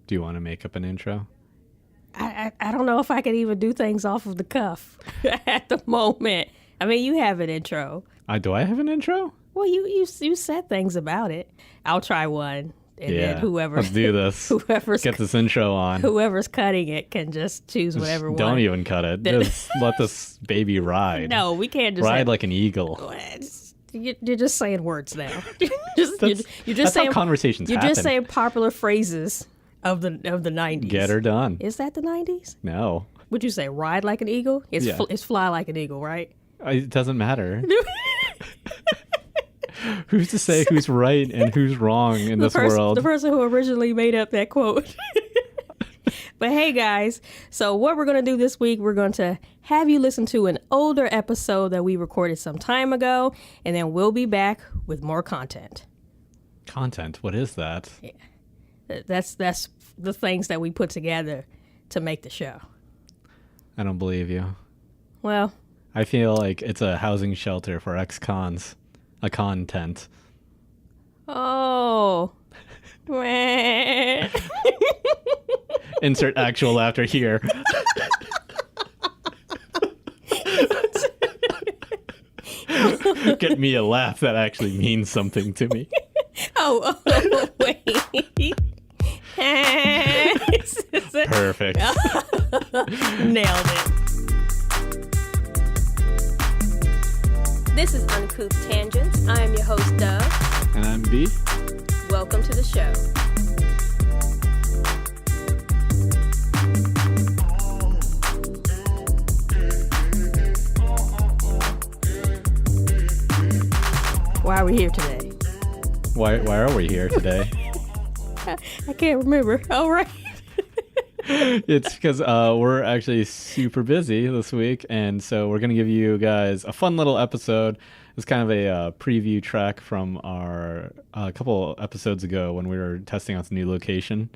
Do you want to make up an intro? I don't know if I can even do things off of the cuff at the moment. I mean, you have an intro. Do I have an intro? Well, you said things about it. I'll try one. And then whoever, let's do this. Get this intro on. Whoever's cutting it can just choose whatever one. Don't even cut it. Just let this baby ride. No, we can't just ride like an eagle. You're just saying words now. you're just saying how conversations You're happen. just saying popular phrases of the 90s. Get her done. Is that the 90s? No. Would you say ride like an eagle? It's fly like an eagle, right? It doesn't matter. Who's to say who's right and who's wrong in this world? The person who originally made up that quote. But hey, guys. So what we're going to do this week, we're going to have you listen to an older episode that we recorded some time ago, and then we'll be back with more content. Content? What is that? Yeah. That's the things that we put together to make the show. I don't believe you. Well, I feel like it's a housing shelter for ex-cons. A content. Oh. Insert actual laughter here. Get me a laugh that actually means something to me. Oh, wait. Perfect. Nailed it. This is Uncouth Tangents. I am your host, Doug. And I'm B. Welcome to the show. Why are we here today? Why are we here today? I can't remember. All right. It's because we're actually super busy this week, and so we're going to give you guys a fun little episode. It's kind of a preview track from our couple episodes ago when we were testing out the new location.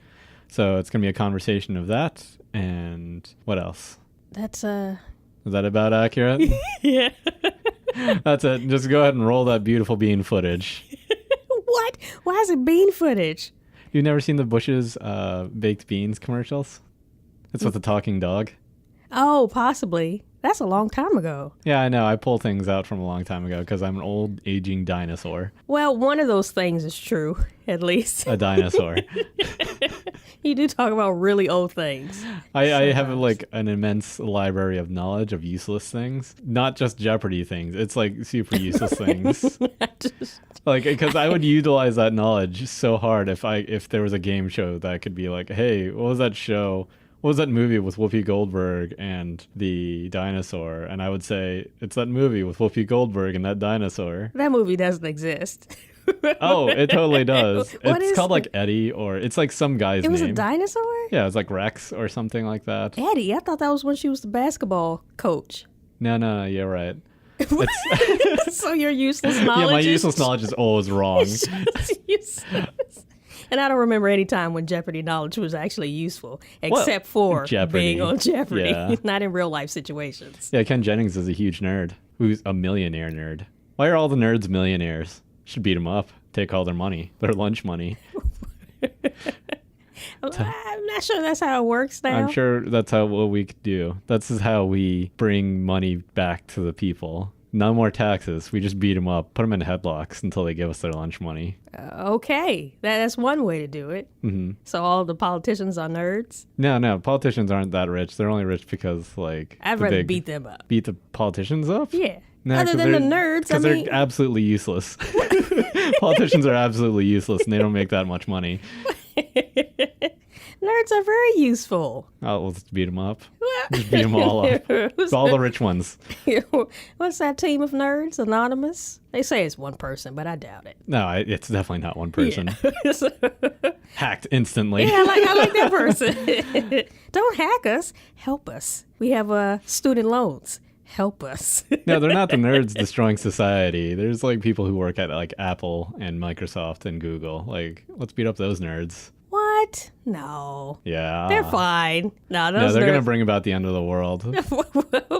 So it's going to be a conversation of that, and what else? That's Is that about accurate? Yeah. That's it. Just go ahead and roll that beautiful bean footage. What? Why is it bean footage? You've never seen the Bush's baked beans commercials? It's with the talking dog. Oh, possibly. That's a long time ago. Yeah, I know. I pull things out from a long time ago because I'm an old, aging dinosaur. Well, one of those things is true, at least. A dinosaur. You do talk about really old things. I have like an immense library of knowledge of useless things. Not just Jeopardy things. It's like super useless things. Like, because I would utilize that knowledge so hard if there was a game show that could be like, hey, what was that show? What was that movie with Whoopie Goldberg and the dinosaur? And I would say, it's that movie with Whoopi Goldberg and that dinosaur. That movie doesn't exist. Oh, it totally does. It's called like Eddie, or it's like some guy's name. It was a dinosaur? Yeah, it's like Rex or something like that. Eddie? I thought that was when she was the basketball coach. No, you're right. So your useless knowledge Yeah, my useless knowledge is always wrong. Useless. And I don't remember any time when Jeopardy knowledge was actually useful, except for Jeopardy. being on Jeopardy, Yeah. not in real life situations. Yeah, Ken Jennings is a huge nerd. Who's a millionaire nerd. Why are all the nerds millionaires? Should beat them up. Take all their money. Their lunch money. I'm not sure that's how it works now. I'm sure that's what we could do. That's how we bring money back to the people. No more taxes. We just beat them up, put them in headlocks until they give us their lunch money. Okay, that's one way to do it. Mm-hmm. So all the politicians are nerds? No, politicians aren't that rich. They're only rich because, like... I'd rather beat them up. Beat the politicians up? Yeah. No, other than the nerds, because they're absolutely useless. Politicians are absolutely useless, and they don't make that much money. Nerds are very useful. Oh, let's beat them up. Just beat them all up. All the rich ones. What's that team of nerds? Anonymous? They say it's one person, but I doubt it. No, it's definitely not one person. Yeah. Hacked instantly. Yeah, I like that person. Don't hack us. Help us. We have student loans. Help us. No, they're not the nerds destroying society. There's like people who work at like Apple and Microsoft and Google. Like, let's beat up those nerds. What? No. Yeah. They're fine. No, they're going to bring about the end of the world.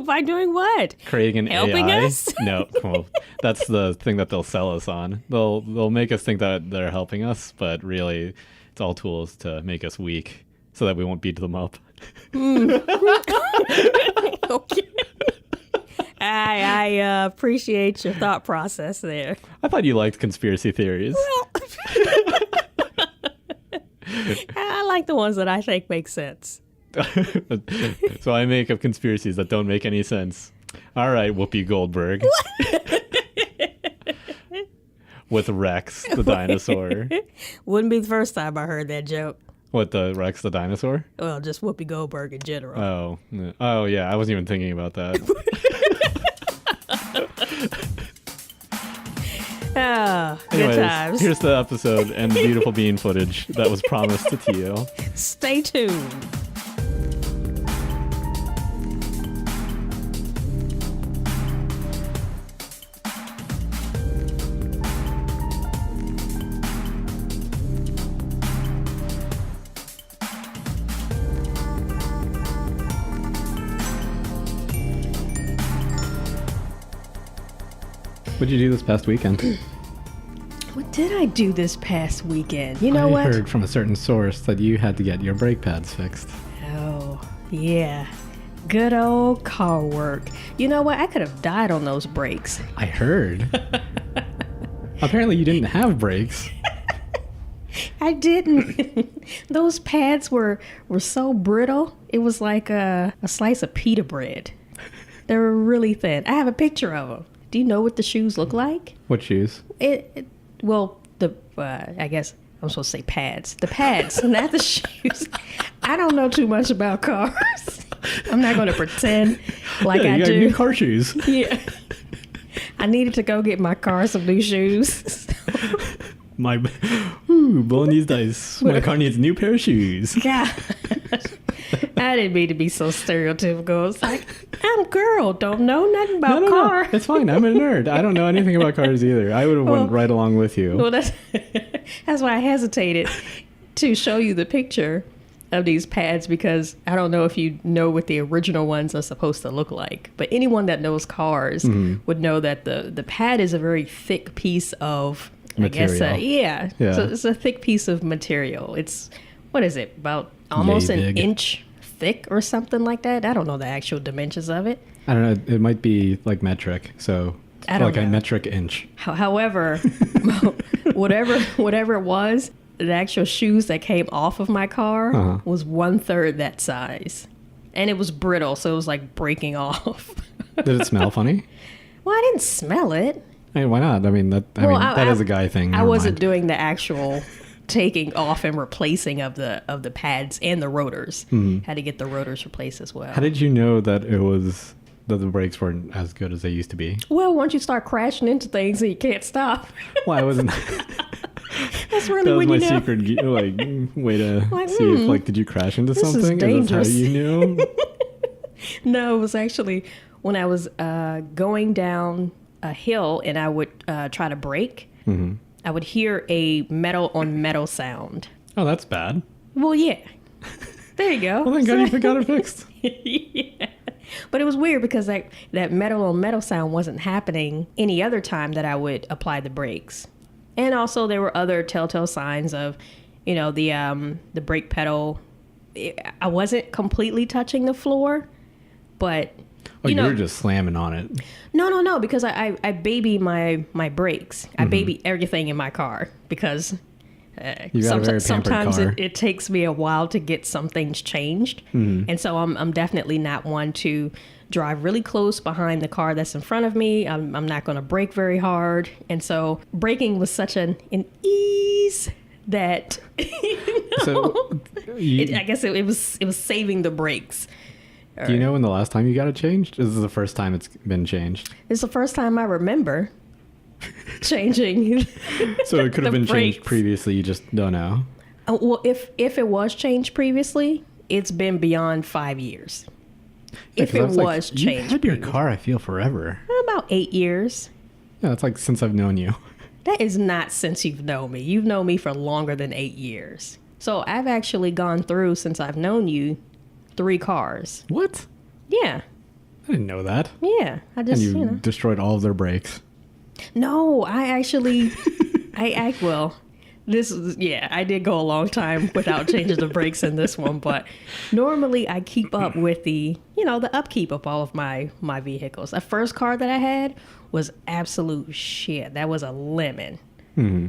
By doing what? Creating an Helping AI. us? No, well, that's the thing that they'll sell us on. They'll make us think that they're helping us, but really It's all tools to make us weak so that we won't beat them up. Okay. I appreciate your thought process there. I thought you liked conspiracy theories. I like the ones that I think make sense. So I make up conspiracies that don't make any sense. All right, Whoopie Goldberg. With Rex, the dinosaur. Wouldn't be the first time I heard that joke. What, the Rex, the dinosaur? Well, just Whoopi Goldberg in general. Oh, yeah. I wasn't even thinking about that. Good times. Here's the episode and the beautiful bean footage that was promised to Tio. Stay tuned. What'd you do this past weekend? What did I do this past weekend? You know what? I heard from a certain source that you had to get your brake pads fixed. Oh, yeah. Good old car work. You know what? I could have died on those brakes. I heard. Apparently you didn't have brakes. I didn't. Those pads were so brittle. It was like a slice of pita bread. They were really thin. I have a picture of them. Do you know what the shoes look like? What shoes? Well, I guess I'm supposed to say pads. The pads, not the shoes. I don't know too much about cars. I'm not going to pretend like I you do. got new car shoes. Yeah. I needed to go get my car some new shoes. Blow these dice. My car needs a new pair of shoes. God. I didn't mean to be so stereotypical. It's like, I'm a girl, don't know nothing about cars. No. It's fine. I'm a nerd. I don't know anything about cars either. I would have went right along with you. Well, that's why I hesitated to show you the picture of these pads, because I don't know if you know what the original ones are supposed to look like. But anyone that knows cars would know that the pad is a very thick piece of material. I guess, yeah. So it's a thick piece of material. It's, what is it, about almost an inch thick or something like that? I don't know the actual dimensions of it. I don't know. It might be like metric. So like a metric inch. However, whatever it was, the actual shoes that came off of my car was 1/3 that size. And it was brittle, so it was like breaking off. Did it smell funny? Well, I didn't smell it. Hey, why not? I mean, that is a guy thing. I wasn't doing the actual taking off and replacing of the pads and the rotors. Had to get the rotors replaced as well. How did you know that the brakes weren't as good as they used to be? Well, once you start crashing into things and you can't stop. Why wasn't That's really that was when my you know. secret way to see if did you crash into something? Is this how you knew? No, it was actually when I was going down a hill and I would try to brake. I would hear a metal on metal sound. Oh, that's bad. Well, yeah. There you go. Well, thank God you got it fixed. Yeah. But it was weird because that metal on metal sound wasn't happening any other time that I would apply the brakes. And also there were other telltale signs of, the brake pedal. I wasn't completely touching the floor, but you were just slamming on it. No, because I baby my brakes. I baby everything in my car because sometimes it takes me a while to get some things changed. And so I'm definitely not one to drive really close behind the car that's in front of me. I'm not going to brake very hard. And so braking was such an ease that I guess it was saving the brakes. Do you know when the last time you got it changed? This is the first time it's been changed. It's the first time I remember changing. So it could have been changed previously. You just don't know. Well, if it was changed previously, it's been beyond 5 years. If it was changed, you've had your car, I feel, forever. About 8 years. Yeah, that's like since I've known you. That is not since you've known me. You've known me for longer than 8 years. So I've actually gone through, since I've known you, 3 cars. What? Yeah. I didn't know that. Yeah. I just, and you destroyed all of their brakes. No, I actually, I did go a long time without changing the brakes in this one, but normally I keep up with the upkeep of all of my vehicles. The first car that I had was absolute shit. That was a lemon. Hmm.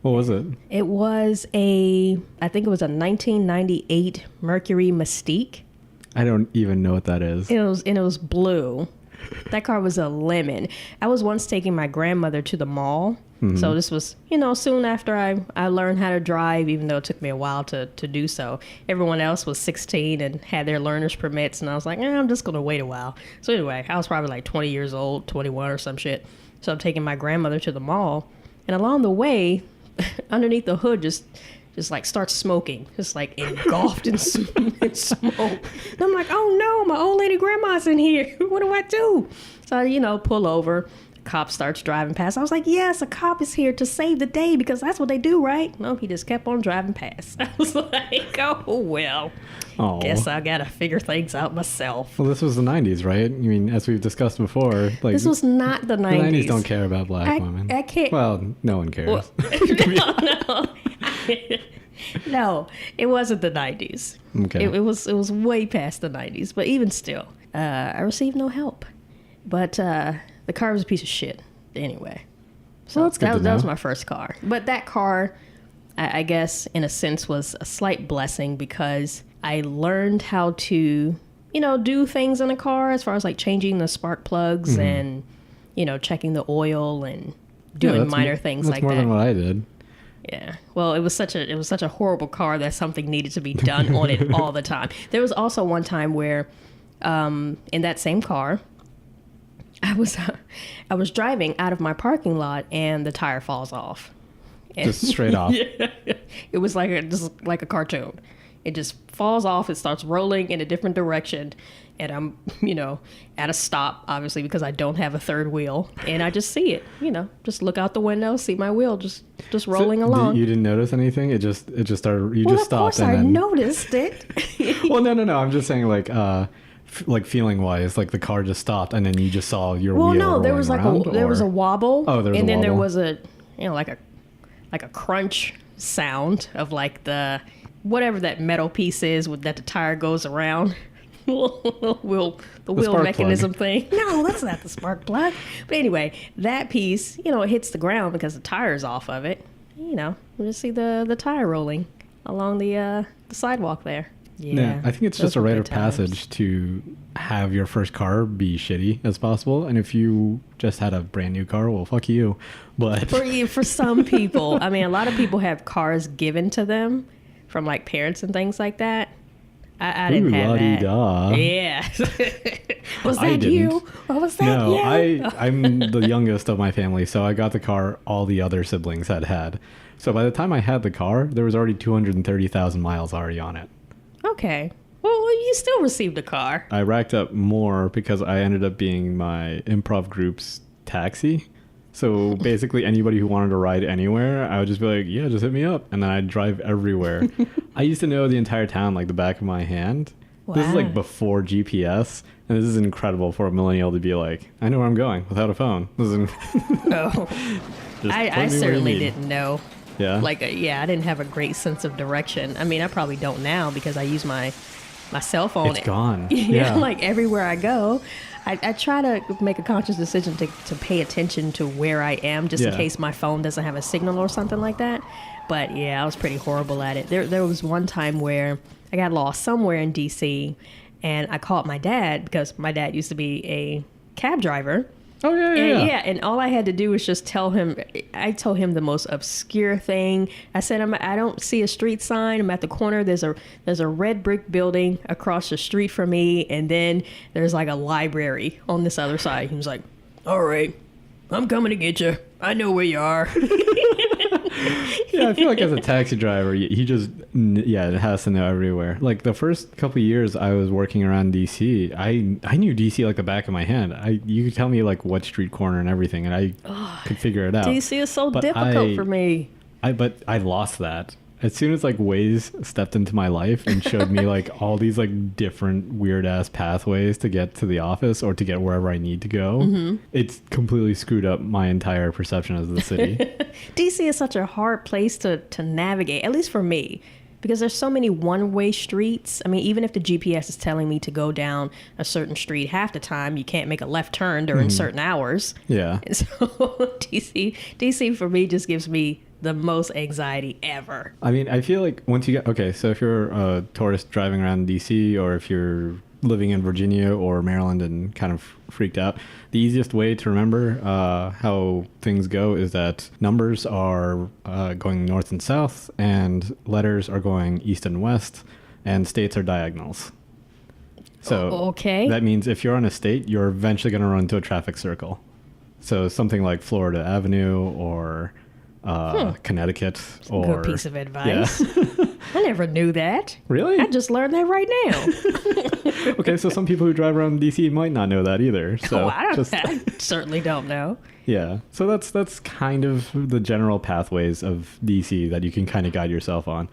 What was it? It was I think it was a 1998 Mercury Mystique. I don't even know what that is. It was blue. That car was a lemon. I was once taking my grandmother to the mall. Mm-hmm. So this was, soon after I learned how to drive, even though it took me a while to do so. Everyone else was 16 and had their learner's permits. And I was like, I'm just going to wait a while. So anyway, I was probably like 20 years old, 21 or some shit. So I'm taking my grandmother to the mall. And along the way, underneath the hood, just like starts smoking, just like engulfed in smoke. And I'm like, oh no, my old lady grandma's in here. What do I do? So I, pull over. Cop starts driving past. I was like, yes, a cop is here to save the day because that's what they do, right? No, he just kept on driving past. I was like, oh, well, guess I got to figure things out myself. Well, this was the 90s, right? I mean, as we've discussed before, like this was not the 90s. The 90s don't care about black women. I can't. Well, no one cares. Well, no. No, it wasn't the 90s. Okay. It was way past the 90s, but even still, I received no help. But the car was a piece of shit anyway. So well, that was my first car. But that car, I guess, in a sense, was a slight blessing because I learned how to, do things in a car as far as like changing the spark plugs and, checking the oil and doing minor things like that. That's more than what I did. Yeah. Well, it was such a horrible car that something needed to be done on it all the time. There was also one time where in that same car, I was driving out of my parking lot and the tire falls off. Just straight off. Yeah. It was just like a cartoon. It just falls off. It starts rolling in a different direction. And I'm, at a stop, obviously, because I don't have a third wheel. And I just see it, just look out the window, see my wheel just rolling along. You didn't notice anything? It just started, just stopped. Of course I noticed it. Well, no. I'm just saying like feeling wise, like the car just stopped and then you just saw your wheel. Well, no, there was there was a wobble. Oh, there was and a then wobble. there was a like a crunch sound of like the whatever that metal piece is that the tire goes around. the wheel mechanism thing. No, that's not the spark plug. But anyway, that piece, it hits the ground because the tire's off of it. We just see the tire rolling along the sidewalk there. Yeah, I think it's just a rite of passage to have your first car be shitty as possible. And if you just had a brand new car, well, fuck you. But for some people, I mean, a lot of people have cars given to them from like parents and things like that. I didn't have that. Yeah. Was that you? Or was that you? No, I'm the youngest of my family, so I got the car all the other siblings had. So by the time I had the car, there was already 230,000 miles already on it. Okay. Well, you still received a car. I racked up more because I ended up being my improv group's taxi. So basically anybody who wanted to ride anywhere, I would just be like, yeah, just hit me up. And then I'd drive everywhere. I used to know the entire town like the back of my hand. Wow. This is like before GPS. And this is incredible for a millennial to be like, I know where I'm going without a phone. This is I certainly didn't know. Yeah. I didn't have a great sense of direction. I mean, I probably don't now because I use my cell phone. It's gone. Yeah. Like everywhere I go, I try to make a conscious decision to pay attention to where I am just in case my phone doesn't have a signal or something like that. But yeah, I was pretty horrible at it. There was one time where I got lost somewhere in DC and I called my dad because my dad used to be a cab driver. Oh, yeah. And all I had to do was just tell him, I told him the most obscure thing. I said, I don't see a street sign. I'm at the corner. There's a red brick building across the street from me. And then there's like a library on this other side. He was like, all right, I'm coming to get you. I know where you are. Yeah, I feel like as a taxi driver, he just, it has to know everywhere. Like the first couple of years I was working around DC, I knew DC like the back of my hand. You could tell me like what street corner and everything, and I could figure it out. DC is so difficult for me. But I lost that as soon as like Waze stepped into my life and showed me like all these like different weird ass pathways to get to the office or to get wherever I need to go, it's completely screwed up my entire perception of the city. DC is such a hard place to navigate, at least for me. Because there's so many one-way streets. I mean, even if the GPS is telling me to go down a certain street, half the time you can't make a left turn during certain hours. Yeah. And so DC for me just gives me the most anxiety ever. I mean, I feel like once you get, okay, so if you're a tourist driving around DC, or if you're living in Virginia or Maryland and kind of freaked out, the easiest way to remember how things go is that numbers are going north and south, and letters are going east and west, and states are diagonals. So okay, that means if you're on a state, you're eventually going to run into a traffic circle. So something like Florida Avenue or Connecticut. Or good piece of advice. Yeah. I never knew that. Really? I just learned that right now. Okay, so some people who drive around DC might not know that either. So I certainly don't know. Yeah, so that's kind of the general pathways of DC that you can kind of guide yourself on.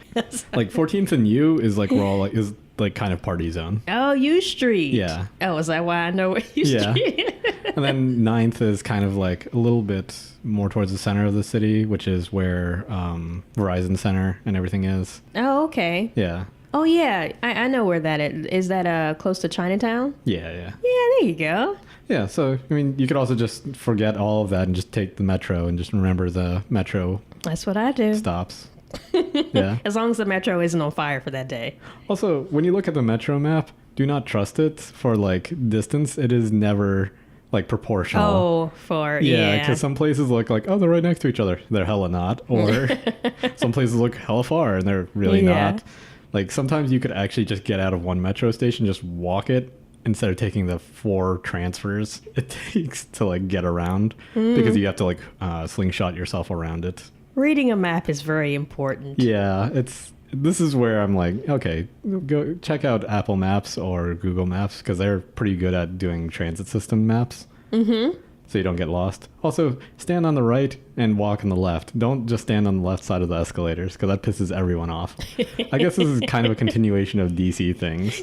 Like 14th and U is like where all is like kind of party zone. Oh, U Street. Yeah. Oh, is that why I know where U Street is? And then 9th is kind of like a little bit more towards the center of the city, which is where Verizon Center and everything is. Oh, okay. Yeah. Oh, yeah. I know where that is. Is that close to Chinatown? Yeah. Yeah, there you go. Yeah, so, I mean, you could also just forget all of that and just take the metro and just remember the metro. That's what I do. Stops. Yeah. As long as the metro isn't on fire for that day. Also, when you look at the metro map, do not trust it for, like, distance. It is never, like, proportional. Oh, yeah. Because some places look like, oh, they're right next to each other. They're hella not. Or some places look hella far and they're really not. Like, sometimes you could actually just get out of one metro station, just walk it, instead of taking the 4 transfers it takes to like get around, because you have to like slingshot yourself around it. Reading a map is very important. Yeah, this is where I'm like, okay, go check out Apple Maps or Google Maps, because they're pretty good at doing transit system maps. So you don't get lost. Also, stand on the right and walk on the left. Don't just stand on the left side of the escalators, because that pisses everyone off. I guess this is kind of a continuation of DC things.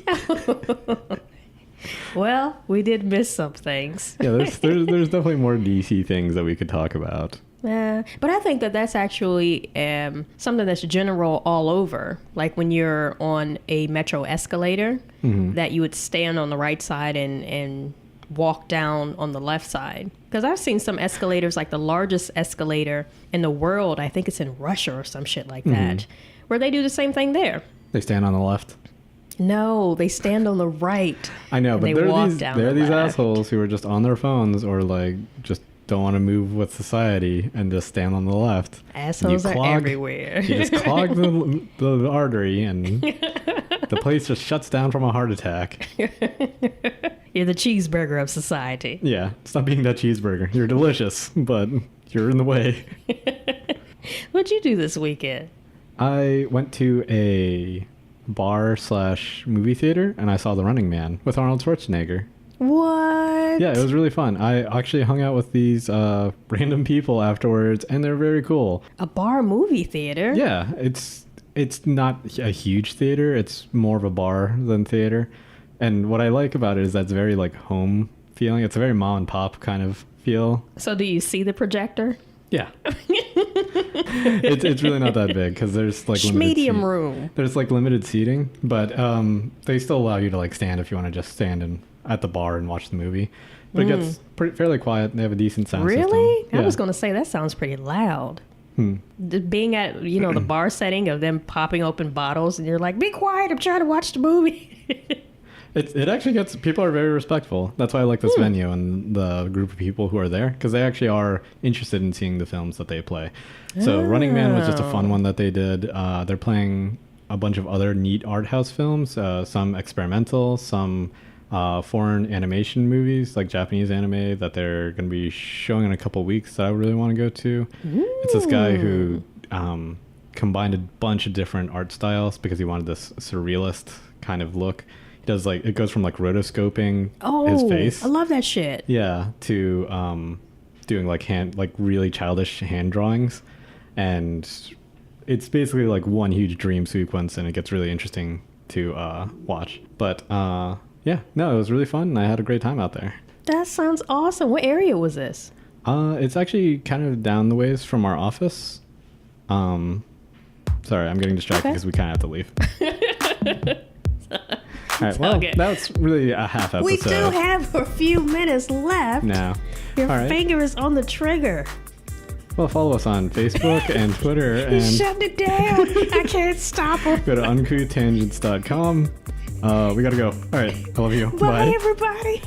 Well, we did miss some things. Yeah, there's definitely more DC things that we could talk about. But I think that that's actually something that's general all over. Like when you're on a metro escalator, that you would stand on the right side and walk down on the left side. Because I've seen some escalators, like the largest escalator in the world, I think it's in Russia or some shit like that, where they do the same thing there. They stand on the left. No, they stand on the right. I know, but there are these left. assholes who are just on their phones or like just don't want to move with society and just stand on the left. Assholes are everywhere. You just clog the artery and the place just shuts down from a heart attack. You're the cheeseburger of society. Yeah, stop being that cheeseburger. You're delicious, but you're in the way. What'd you do this weekend? I went to a bar/movie theater and I saw The Running Man with Arnold Schwarzenegger. What? Yeah, it was really fun. I actually hung out with these random people afterwards, and they're very cool. A bar movie theater? Yeah, it's not a huge theater. It's more of a bar than theater. And what I like about it is that's very like home feeling. It's a very mom and pop kind of feel. So do you see the projector? Yeah. It's really not that big because there's like medium room. There's like limited seating, but they still allow you to like stand if you want to just stand at the bar and watch the movie. But it gets fairly quiet. They have a decent sound system. Really? Yeah. I was going to say that sounds pretty loud. Being at the bar setting of them popping open bottles and you're like, be quiet, I'm trying to watch the movie. It actually gets, people are very respectful. That's why I like this venue and the group of people who are there, because they actually are interested in seeing the films that they play. So Running Man was just a fun one that they did. They're playing a bunch of other neat art house films, some experimental, some foreign animation movies, like Japanese anime that they're going to be showing in a couple weeks that I really want to go to. It's this guy who combined a bunch of different art styles because he wanted this surrealist kind of look. Does like it goes from like rotoscoping his face. I love that shit. Yeah, to doing like really childish hand drawings, and it's basically like one huge dream sequence, and it gets really interesting to watch. But yeah, no, it was really fun, and I had a great time out there. That sounds awesome. What area was this? It's actually kind of down the ways from our office. Sorry, I'm getting distracted because we kind of have to leave. All right, well, that's really a half episode. We do have a few minutes left. No. Your finger is on the trigger. Well, follow us on Facebook and Twitter. And shut it down. I can't stop him. Go to uncouth tangents.com. We gotta go. All right, I love you. Bye. Everybody.